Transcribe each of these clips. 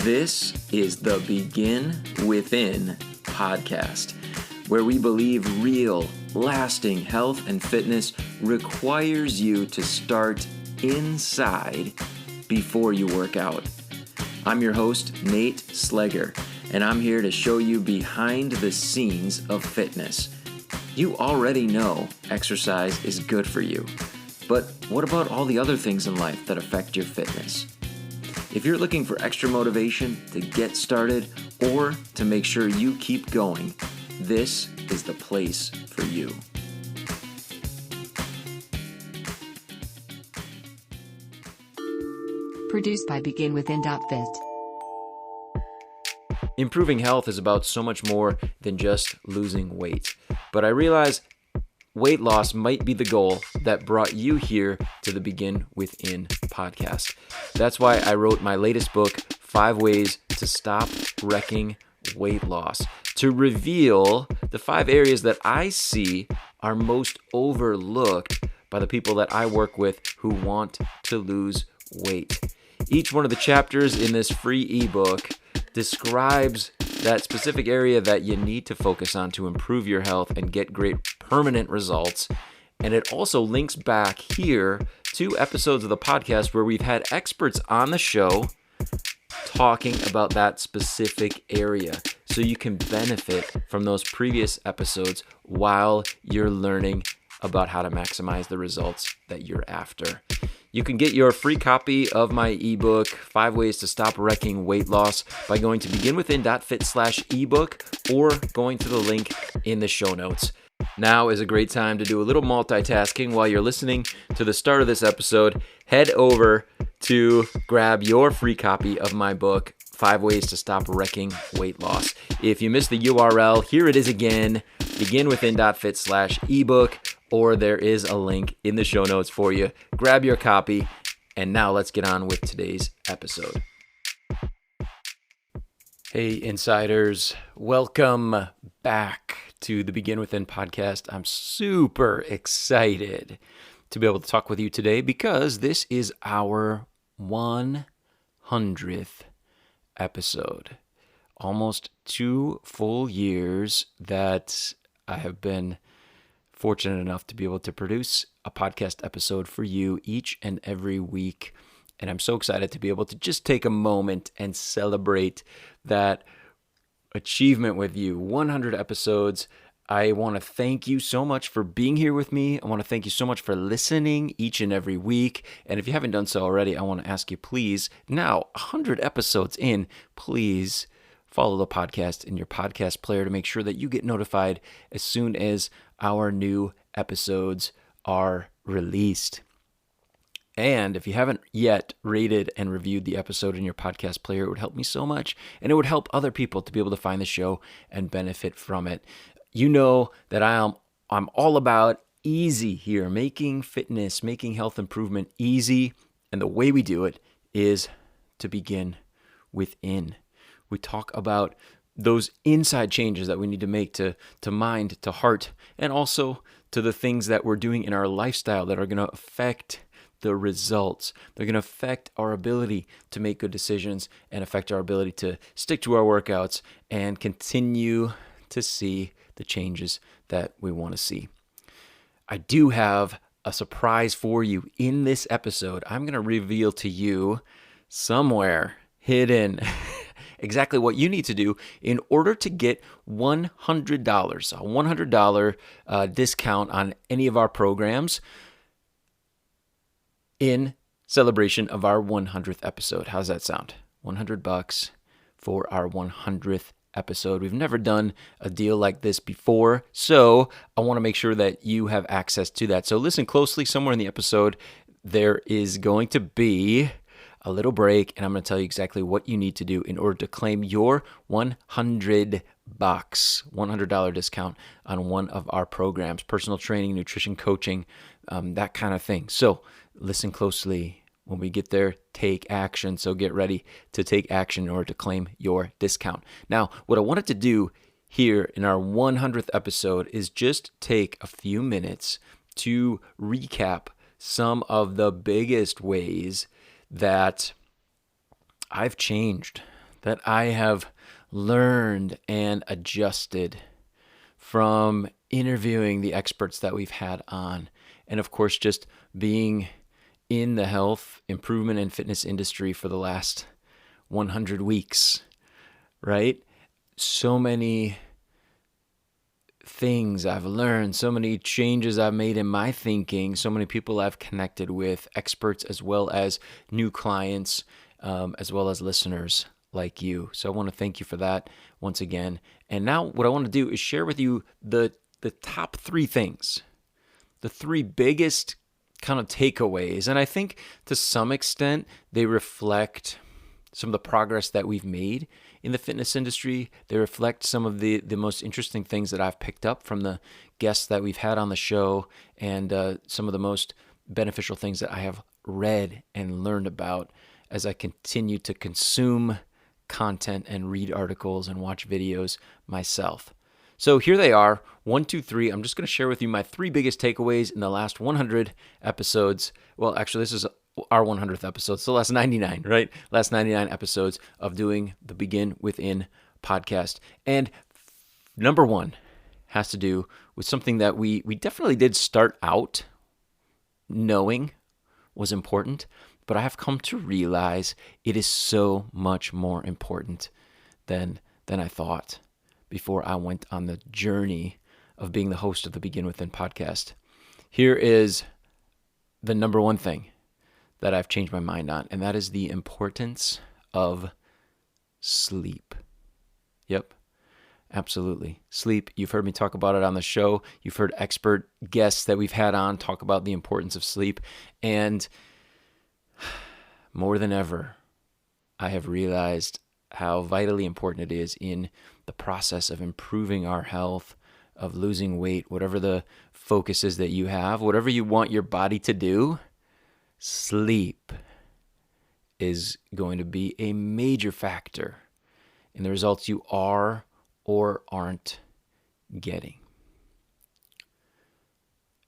This is the Begin Within podcast, where we believe real, lasting health and fitness requires you to start inside before you work out. I'm your host, Nate Sleger, and I'm here to show you behind the scenes of fitness. You already know exercise is good for you, but what about all the other things in life that affect your fitness? If you're looking for extra motivation to get started or to make sure you keep going, this is the place for you. Produced by BeginWithin.fit. Improving health is about so much more than just losing weight. But I realize weight loss might be the goal that brought you here to the Begin Within podcast. That's why I wrote my latest book, 5 Ways to Stop Wrecking Weight Loss, to reveal the 5 areas that I see are most overlooked by the people that I work with who want to lose weight. Each one of the chapters in this free ebook describes that specific area that you need to focus on to improve your health and get great permanent results. And it also links back here to episodes of the podcast where we've had experts on the show talking about that specific area. So you can benefit from those previous episodes while you're learning about how to maximize the results that you're after. You can get your free copy of my ebook, 5 Ways to Stop Wrecking Weight Loss, by going to beginwithin.fit/ebook or going to the link in the show notes. Now is a great time to do a little multitasking while you're listening to the start of this episode. Head over to grab your free copy of my book, 5 Ways to Stop Wrecking Weight Loss. If you missed the URL, here it is again, beginwithin.fit/ebook. Or there is a link in the show notes for you. Grab your copy, and now let's get on with today's episode. Hey, insiders. Welcome back to the Begin Within podcast. I'm super excited to be able to talk with you today because this is our 100th episode. Almost 2 full years that I have been fortunate enough to be able to produce a podcast episode for you each and every week. And I'm so excited to be able to just take a moment and celebrate that achievement with you. 100 episodes. I want to thank you so much for being here with me. I want to thank you so much for listening each and every week. And if you haven't done so already, I want to ask you, please, now 100 episodes in, please follow the podcast in your podcast player to make sure that you get notified as soon as our new episodes are released. And if you haven't yet rated and reviewed the episode in your podcast player, it would help me so much, and it would help other people to be able to find the show and benefit from it. You know that I'm all about easy here, making fitness, making health improvement easy, and the way we do it is to begin within. We talk about those inside changes that we need to make to mind, to heart, and also to the things that we're doing in our lifestyle that are going to affect the results. They're going to affect our ability to make good decisions and affect our ability to stick to our workouts and continue to see the changes that we want to see. I do have a surprise for you in this episode. I'm going to reveal to you somewhere hidden exactly what you need to do in order to get $100, a $100 discount on any of our programs in celebration of our 100th episode. How's that sound? $100 for our 100th episode. We've never done a deal like this before, so I want to make sure that you have access to that. So listen closely. Somewhere in the episode, there is going to be a little break, and I'm going to tell you exactly what you need to do in order to claim your $100 discount on one of our programs, personal training, nutrition coaching, that kind of thing. So listen closely. When we get there, take action. So get ready to take action in order to claim your discount. Now, what I wanted to do here in our 100th episode is just take a few minutes to recap some of the biggest ways that I've changed that I have learned and adjusted from interviewing the experts that we've had on. And of course, just being in the health, improvement, and fitness industry for the last 100 weeks, right? So many things I've learned, so many changes I've made in my thinking, so many people I've connected with, experts as well as new clients, as well as listeners like you. So I want to thank you for that once again. And now what I want to do is share with you the top three things, the three biggest kind of takeaways. And I think to some extent they reflect some of the progress that we've made in the fitness industry. They reflect some of the most interesting things that I've picked up from the guests that we've had on the show, and some of the most beneficial things that I have read and learned about as I continue to consume content and read articles and watch videos myself. So here they are, 1, 2, 3. I'm just going to share with you my three biggest takeaways in the last 100 episodes. Well, actually, this is our 100th episode, so last 99, right? Last 99 episodes of doing the Begin Within podcast. And number one has to do with something that we definitely did start out knowing was important, but I have come to realize it is so much more important than I thought before I went on the journey of being the host of the Begin Within podcast. Here is the number one thing that I've changed my mind on, and that is the importance of sleep. Yep, absolutely. Sleep, you've heard me talk about it on the show. You've heard expert guests that we've had on talk about the importance of sleep. And more than ever, I have realized how vitally important it is in the process of improving our health, of losing weight, whatever the focus is that you have, whatever you want your body to do. Sleep is going to be a major factor in the results you are or aren't getting.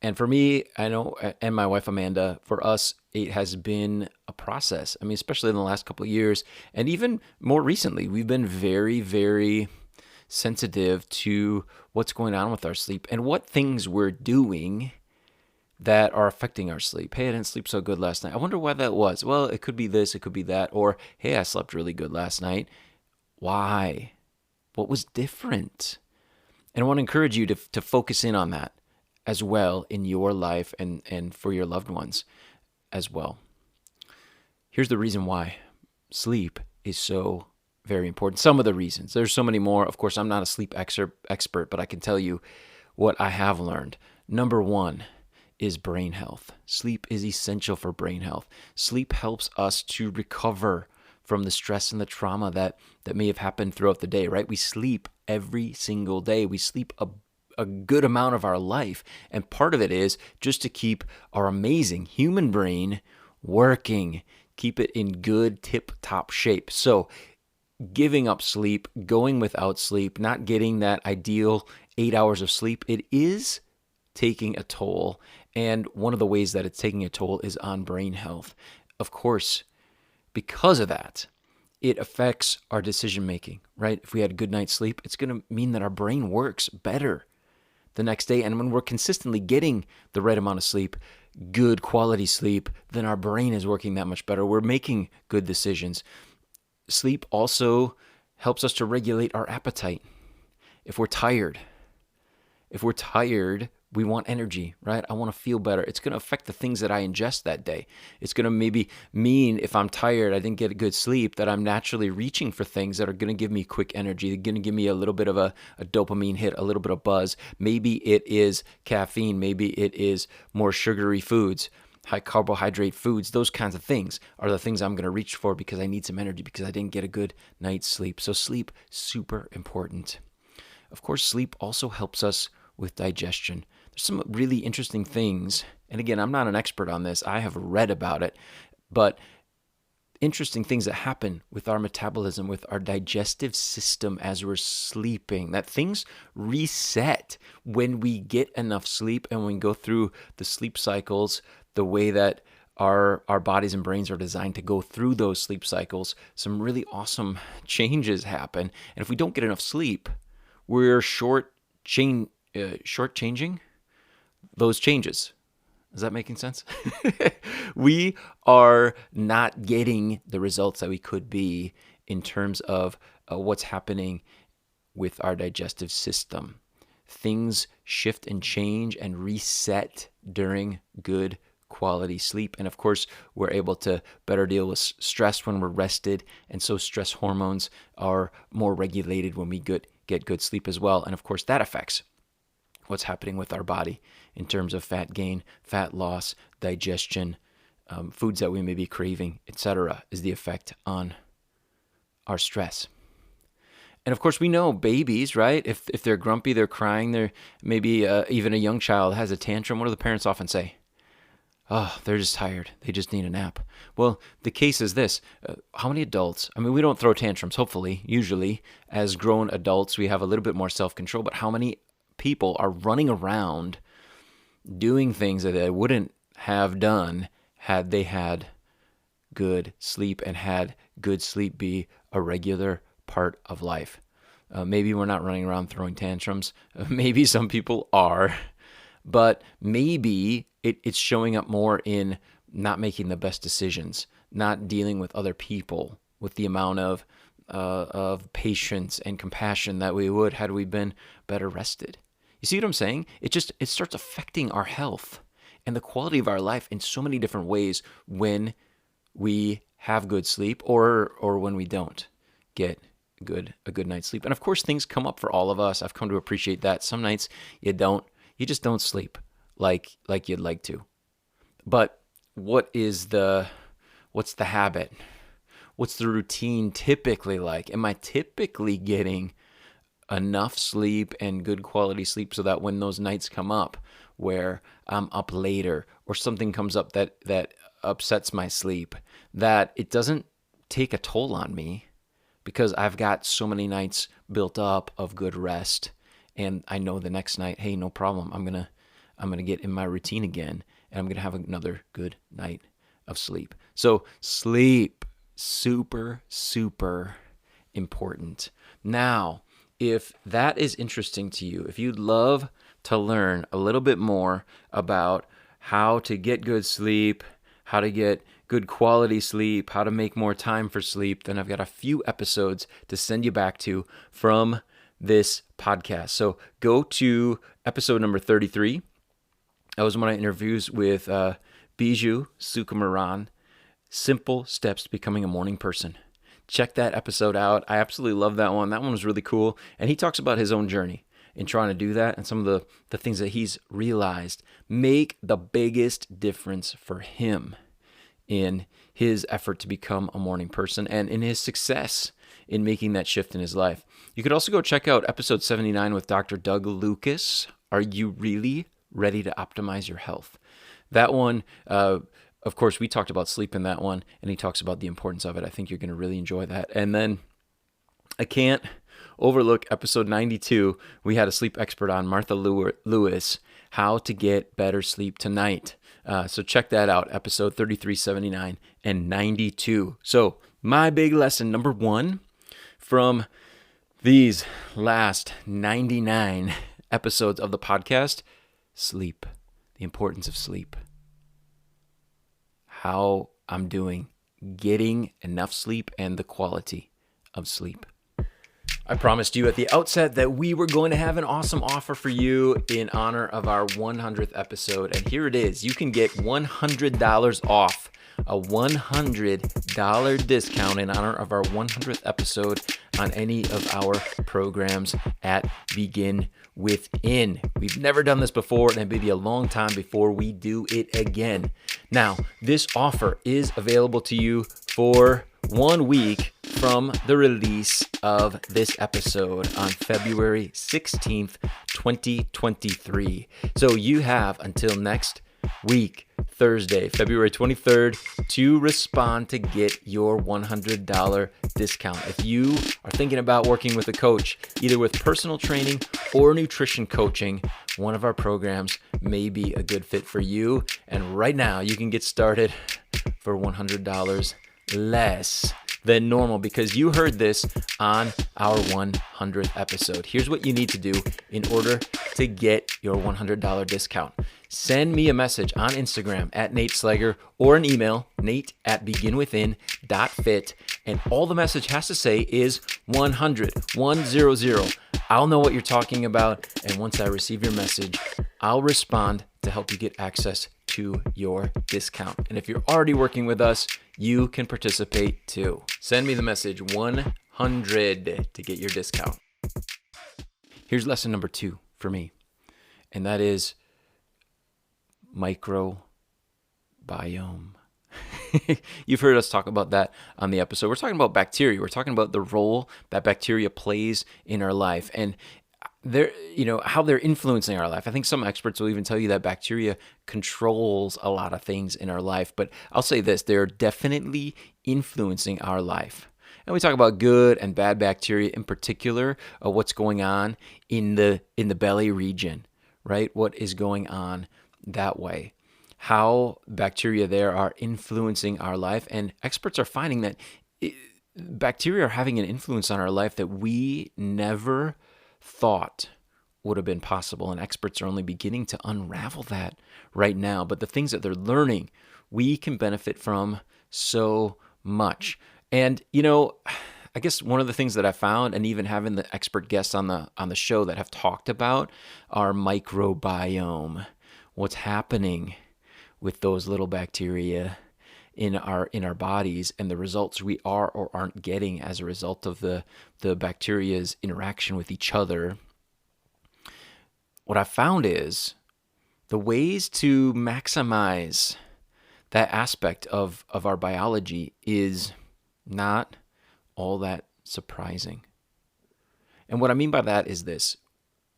And for me, I know, and my wife Amanda, for us, it has been a process. I mean, especially in the last couple of years, and even more recently, we've been very, very sensitive to what's going on with our sleep and what things we're doing that are affecting our sleep. Hey, I didn't sleep so good last night. I wonder why that was. Well, it could be this, it could be that. Or, hey, I slept really good last night. Why? What was different? And I want to encourage you to focus in on that as well in your life and for your loved ones as well. Here's the reason why sleep is so very important. Some of the reasons. There's so many more. Of course, I'm not a sleep expert, but I can tell you what I have learned. Number one is brain health. Sleep is essential for brain health. Sleep helps us to recover from the stress and the trauma that may have happened throughout the day, right? We sleep every single day. We sleep a good amount of our life. And part of it is just to keep our amazing human brain working, keep it in good tip-top shape. So giving up sleep, going without sleep, not getting that ideal 8 hours of sleep, it is taking a toll. And one of the ways that it's taking a toll is on brain health. Of course, because of that, it affects our decision making, right? If we had a good night's sleep, it's going to mean that our brain works better the next day. And when we're consistently getting the right amount of sleep, good quality sleep, then our brain is working that much better. We're making good decisions. Sleep also helps us to regulate our appetite. If we're tired, we want energy, right? I want to feel better. It's going to affect the things that I ingest that day. It's going to maybe mean if I'm tired, I didn't get a good sleep, that I'm naturally reaching for things that are going to give me quick energy. They're going to give me a little bit of a dopamine hit, a little bit of buzz. Maybe it is caffeine. Maybe it is more sugary foods, high carbohydrate foods. Those kinds of things are the things I'm going to reach for because I need some energy because I didn't get a good night's sleep. So sleep, super important. Of course, sleep also helps us with digestion. There's some really interesting things, and again, I'm not an expert on this. I have read about it, but interesting things that happen with our metabolism, with our digestive system as we're sleeping, that things reset when we get enough sleep and when we go through the sleep cycles the way that our bodies and brains are designed to go through those sleep cycles, some really awesome changes happen. And if we don't get enough sleep, we're shortchanging those changes. Is that making sense? We are not getting the results that we could be in terms of what's happening with our digestive system. Things shift and change and reset during good quality sleep. And of course, we're able to better deal with stress when we're rested. And so stress hormones are more regulated when we get good sleep as well. And of course, that affects what's happening with our body in terms of fat gain, fat loss, digestion, foods that we may be craving, etc., is the effect on our stress. And of course, we know babies, right? If they're grumpy, they're crying, they're maybe even a young child has a tantrum, what do the parents often say? Oh, they're just tired. They just need a nap. Well, the case is this. How many adults, we don't throw tantrums, hopefully, usually. As grown adults, we have a little bit more self-control, but how many people are running around doing things that they wouldn't have done had they had good sleep and had good sleep be a regular part of life? Maybe we're not running around throwing tantrums. Maybe some people are, but maybe it's showing up more in not making the best decisions, not dealing with other people with the amount of patience and compassion that we would had we been better rested. You see what I'm saying? It starts affecting our health and the quality of our life in so many different ways when we have good sleep or when we don't get a good night's sleep. And of course, things come up for all of us. I've come to appreciate that. Some nights you just don't sleep like you'd like to. But what's the habit? What's the routine typically like? Am I typically getting enough sleep and good quality sleep so that when those nights come up where I'm up later or something comes up that upsets my sleep, that it doesn't take a toll on me because I've got so many nights built up of good rest, and I know the next night, hey, no problem, I'm gonna get in my routine again, and I'm gonna have another good night of sleep. So sleep, super, super important. Now, if that is interesting to you, if you'd love to learn a little bit more about how to get good sleep, how to get good quality sleep, how to make more time for sleep, then I've got a few episodes to send you back to from this podcast. So go to episode number 33. That was one of my interviews with Biju Sukumaran, Simple Steps to Becoming a Morning Person. Check that episode out. I absolutely love that one. That one was really cool. And he talks about his own journey in trying to do that and some of the things that he's realized make the biggest difference for him in his effort to become a morning person and in his success in making that shift in his life. You could also go check out episode 79 with Dr. Doug Lucas. Are you really ready to optimize your health? That one, of course, we talked about sleep in that one, and he talks about the importance of it. I think you're going to really enjoy that. And then I can't overlook episode 92. We had a sleep expert on, Martha Lewis, how to get better sleep tonight. So check that out, episode 33, 79, and 92. So my big lesson, number one, from these last 99 episodes of the podcast, sleep, the importance of sleep. How I'm doing getting enough sleep and the quality of sleep. I promised you at the outset that we were going to have an awesome offer for you in honor of our 100th episode. And here it is. You can get $100 off, a $100 discount in honor of our 100th episode on any of our programs at Begin Within. We've never done this before, and it may be a long time before we do it again. Now, this offer is available to you for 1 week from the release of this episode on February 16th, 2023. So you have until next week, Thursday, February 23rd, to respond to get your $100 discount. If you are thinking about working with a coach, either with personal training or nutrition coaching, one of our programs may be a good fit for you. And right now you can get started for $100 less than normal because you heard this on our 100th episode. Here's what you need to do in order to get your $100 discount. Send me a message on Instagram at Nate Sleger or an email, nate@beginwithin.fit. And all the message has to say is 100. I'll know what you're talking about. And once I receive your message, I'll respond to help you get access to your discount. And if you're already working with us, you can participate too. Send me the message 100 to get your discount. Here's lesson number 2 for me, and that is microbiome. You've heard us talk about that on the episode. We're talking about bacteria. We're talking about the role that bacteria plays in our life and how they're influencing our life. I think some experts will even tell you that bacteria controls a lot of things in our life. But I'll say this, they're definitely influencing our life. And we talk about good and bad bacteria in particular, what's going on in the belly region, right? What is going on that way? How bacteria there are influencing our life. And experts are finding that bacteria are having an influence on our life that we never thought would have been possible. And experts are only beginning to unravel that right now. But the things that they're learning, we can benefit from so much. And, I guess one of the things that I found, and even having the expert guests on the show that have talked about our microbiome, what's happening with those little bacteria in our bodies and the results we are or aren't getting as a result of the bacteria's interaction with each other. What I found is the ways to maximize that aspect of our biology is not all that surprising. And what I mean by that is this.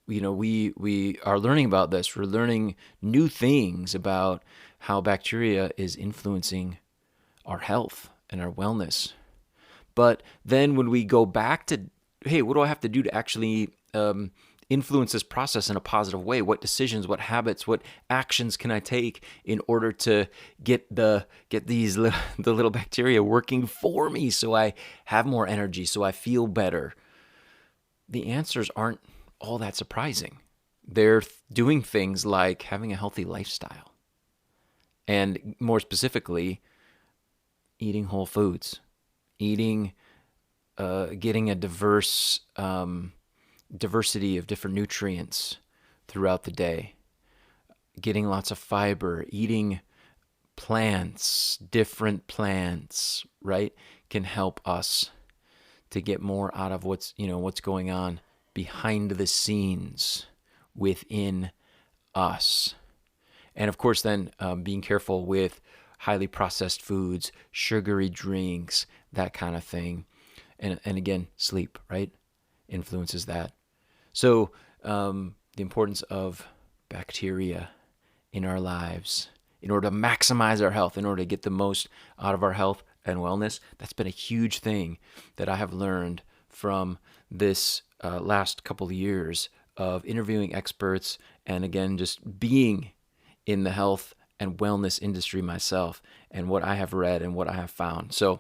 We are learning about this. We're learning new things about how bacteria is influencing our health and our wellness. But then when we go back to, hey, what do I have to do to actually influence this process in a positive way? What decisions, what habits, what actions can I take in order to get the little bacteria working for me so I have more energy, so I feel better? The answers aren't all that surprising. They're doing things like having a healthy lifestyle. And more specifically, eating whole foods, getting a diversity of different nutrients throughout the day, getting lots of fiber, eating plants, different plants, right, can help us to get more out of what's going on behind the scenes within us. And of course, then being careful with highly processed foods, sugary drinks, that kind of thing. And again, sleep, right, influences that. So the importance of bacteria in our lives in order to maximize our health, in order to get the most out of our health and wellness, that's been a huge thing that I have learned from this last couple of years of interviewing experts and, again, just being in the health and wellness industry myself and what I have read and what I have found. So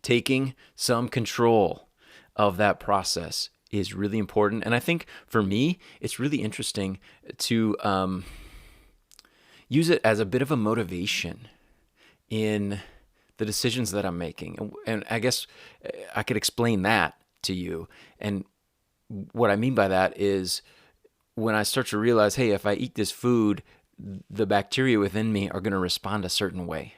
taking some control of that process is really important. And I think for me, it's really interesting to use it as a bit of a motivation in the decisions that I'm making. And I guess I could explain that to you. And what I mean by that is when I start to realize, hey, if I eat this food, the bacteria within me are going to respond a certain way.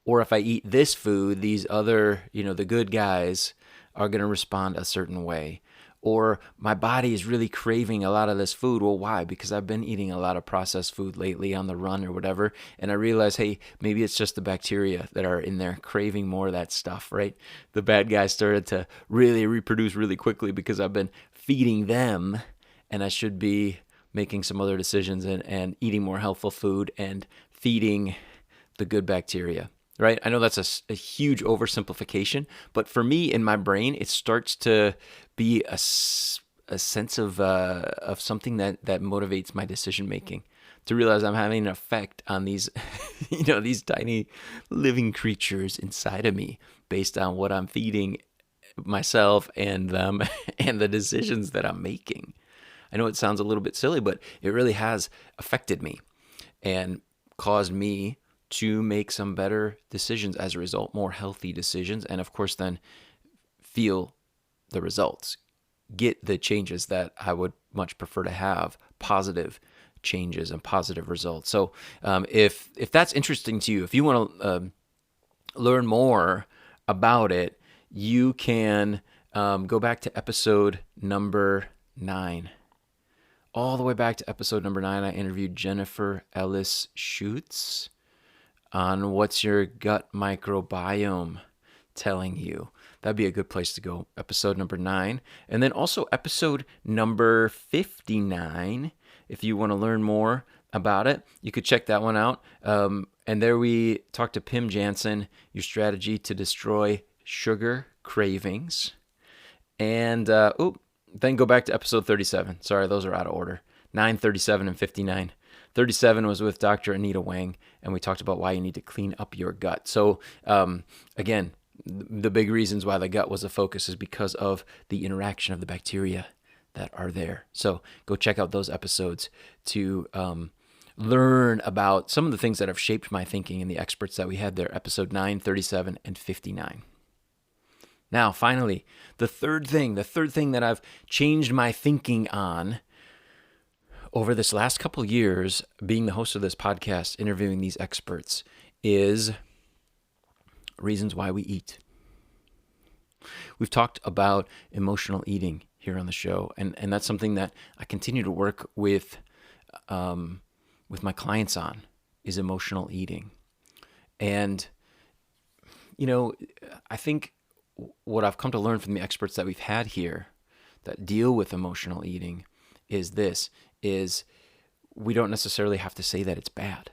Or if I eat this food, these other, the good guys are going to respond a certain way. Or my body is really craving a lot of this food. Well, why? Because I've been eating a lot of processed food lately on the run or whatever. And I realize, hey, maybe it's just the bacteria that are in there craving more of that stuff, right? The bad guys started to really reproduce really quickly because I've been feeding them, and I should be making some other decisions and eating more healthful food and feeding the good bacteria, right? I know that's a huge oversimplification, but for me in my brain, it starts to be a sense of something that motivates my decision making. To realize I'm having an effect on these, these tiny living creatures inside of me based on what I'm feeding myself and them and the decisions that I'm making. I know it sounds a little bit silly, but it really has affected me and caused me to make some better decisions as a result, more healthy decisions, and of course then feel the results, get the changes that I would much prefer to have, positive changes and positive results. So if that's interesting to you, if you want to learn more about it, you can go back to episode number 9. All the way back to episode number 9, I interviewed Jennifer Ellis Schutz on what's your gut microbiome telling you. That'd be a good place to go. Episode number 9. And then also episode number 59. If you want to learn more about it, you could check that one out. And there we talked to Pim Jansen, your strategy to destroy sugar cravings. And then go back to episode 37. Sorry, those are out of order. 9, 37, and 59. 37 was with Dr. Anita Wang, and we talked about why you need to clean up your gut. So again, the big reasons why the gut was a focus is because of the interaction of the bacteria that are there. So go check out those episodes to learn about some of the things that have shaped my thinking and the experts that we had there, episode 9, 37, and 59. Now, finally, the third thing that I've changed my thinking on over this last couple years, being the host of this podcast, interviewing these experts, is reasons why we eat. We've talked about emotional eating here on the show, and that's something that I continue to work with my clients on, is emotional eating. And, I think what I've come to learn from the experts that we've had here that deal with emotional eating is we don't necessarily have to say that it's bad.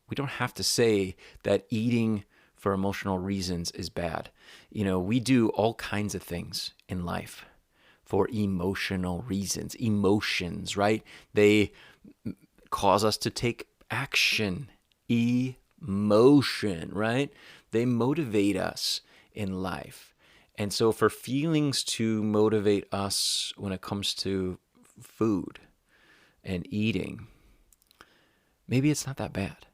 We don't have to say that eating for emotional reasons is bad. We do all kinds of things in life for emotional reasons. Emotions, right? They cause us to take action. Emotion, right? They motivate us in life. And so for feelings to motivate us when it comes to food and eating, maybe it's not that bad.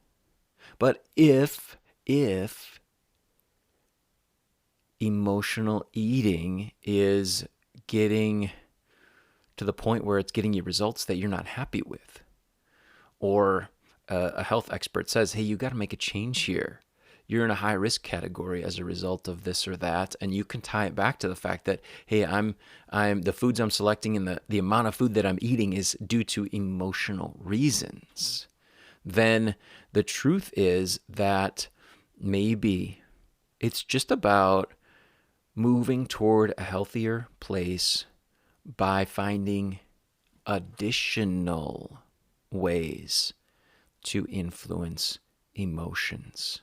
But if emotional eating is getting to the point where it's getting you results that you're not happy with, or a health expert says, hey, you got to make a change here. You're in a high risk category as a result of this or that, and you can tie it back to the fact that, hey, I'm the foods I'm selecting and the amount of food that I'm eating is due to emotional reasons. Then the truth is that maybe it's just about moving toward a healthier place by finding additional ways to influence emotions.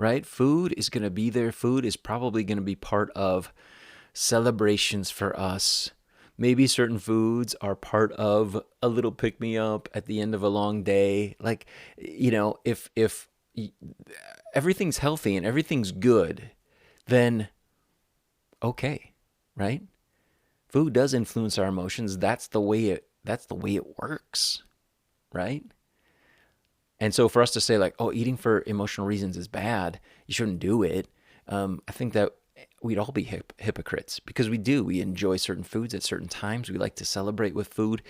Right? Food is going to be there. Food is probably going to be part of celebrations for us. Maybe certain foods are part of a little pick-me-up at the end of a long day. Like, if everything's healthy and everything's good, then okay, right? Food does influence our emotions. That's the way it works, right? And so for us to say like, oh, eating for emotional reasons is bad, you shouldn't do it, I think that we'd all be hypocrites, because we enjoy certain foods at certain times. We like to celebrate with food.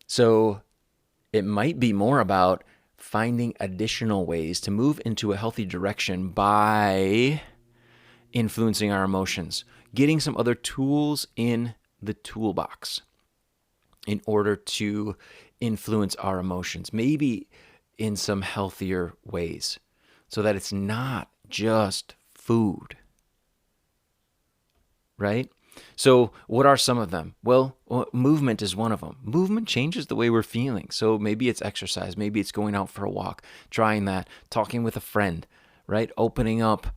So it might be more about finding additional ways to move into a healthy direction by influencing our emotions, getting some other tools in the toolbox in order to influence our emotions, maybe in some healthier ways, so that it's not just food, right? So what are some of them? Well, movement is one of them. Movement changes the way we're feeling. So maybe it's exercise, maybe it's going out for a walk, trying that, talking with a friend, right? Opening up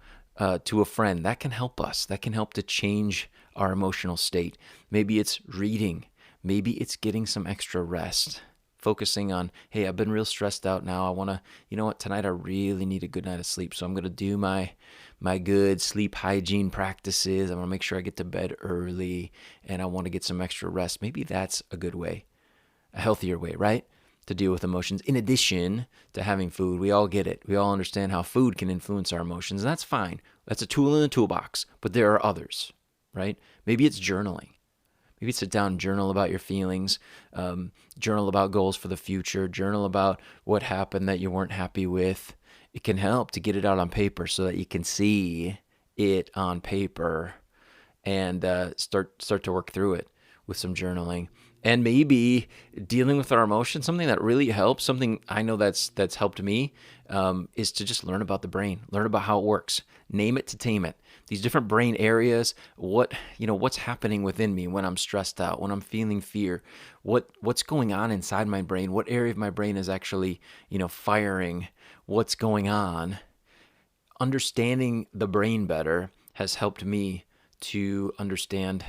to a friend. That can help us. That can help to change our emotional state. Maybe it's reading. Maybe it's getting some extra rest. Focusing on, hey, I've been real stressed out now. I want to, you know what, tonight I really need a good night of sleep. So I'm going to do my good sleep hygiene practices. I'm going to make sure I get to bed early and I want to get some extra rest. Maybe that's a good way, a healthier way, right? To deal with emotions. In addition to having food, we all get it. We all understand how food can influence our emotions, and that's fine. That's a tool in the toolbox, but there are others, right? Maybe it's journaling. Maybe sit down and journal about your feelings, journal about goals for the future, journal about what happened that you weren't happy with. It can help to get it out on paper so that you can see it on paper and start to work through it with some journaling. And maybe dealing with our emotions, something that really helps, something I know that's helped me, is to just learn about the brain, learn about how it works, name it to tame it. These different brain areas, what's happening within me when I'm stressed out, when I'm feeling fear, what's going on inside my brain, what area of my brain is actually, firing, what's going on. Understanding the brain better has helped me to understand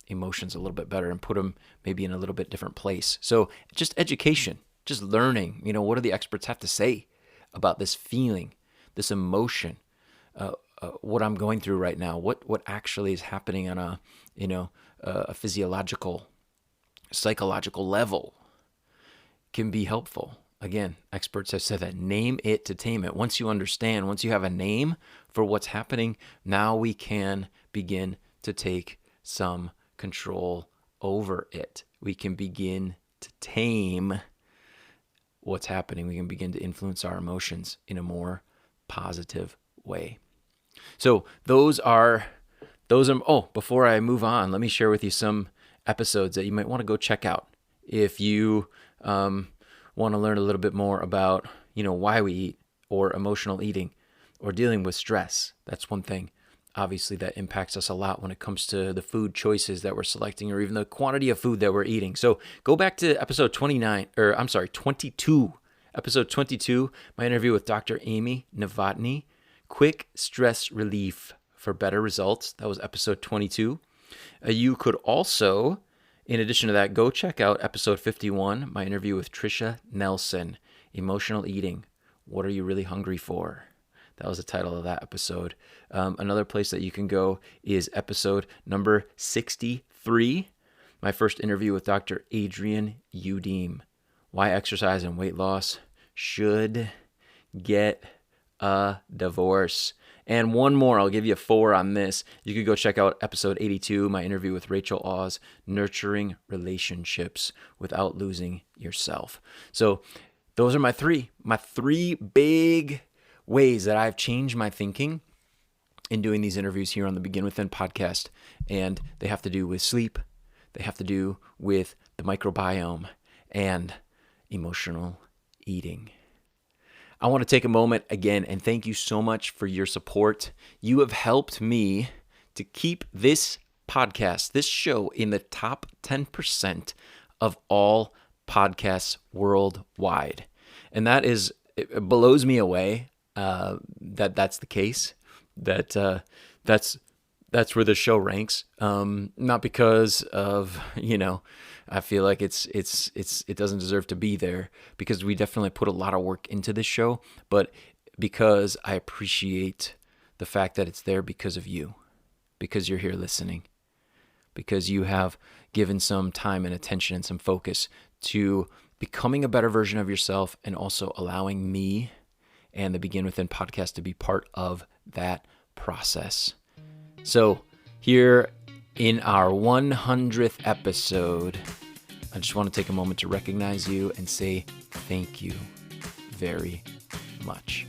emotions a little bit better and put them maybe in a little bit different place. So just education, just learning, what do the experts have to say about this feeling, this emotion, what I'm going through right now, what actually is happening on a physiological, psychological level can be helpful. Again, experts have said that name it to tame it. Once you understand, once you have a name for what's happening, now we can begin to take some control over it. We can begin to tame what's happening. We can begin to influence our emotions in a more positive way. So before I move on, let me share with you some episodes that you might want to go check out. If you want to learn a little bit more about, why we eat, or emotional eating, or dealing with stress. That's one thing, obviously, that impacts us a lot when it comes to the food choices that we're selecting, or even the quantity of food that we're eating. So go back to episode 22. Episode 22, my interview with Dr. Amy Novotny, Quick Stress Relief for Better Results. That was episode 22. You could also, in addition to that, go check out episode 51, my interview with Trisha Nelson, Emotional Eating. What are you really hungry for? That was the title of that episode. Another place that you can go is episode number 63, my first interview with Dr. Adrian Udeem. Why exercise and weight loss should get a divorce. And one more, I'll give you 4 on this. You could go check out episode 82, my interview with Rachel Oz, Nurturing Relationships Without Losing Yourself. So those are my three big ways that I've changed my thinking in doing these interviews here on the Begin Within podcast. And they have to do with sleep. They have to do with the microbiome and emotional eating. I want to take a moment again and thank you so much for your support. You have helped me to keep this podcast, this show, in the top 10% of all podcasts worldwide. And it blows me away that that's the case, that's where the show ranks. Not because of, I feel like it doesn't deserve to be there, because we definitely put a lot of work into this show, but because I appreciate the fact that it's there because of you, because you're here listening, because you have given some time and attention and some focus to becoming a better version of yourself, and also allowing me and the Begin Within podcast to be part of that process. So here in our 100th episode, I just want to take a moment to recognize you and say thank you very much.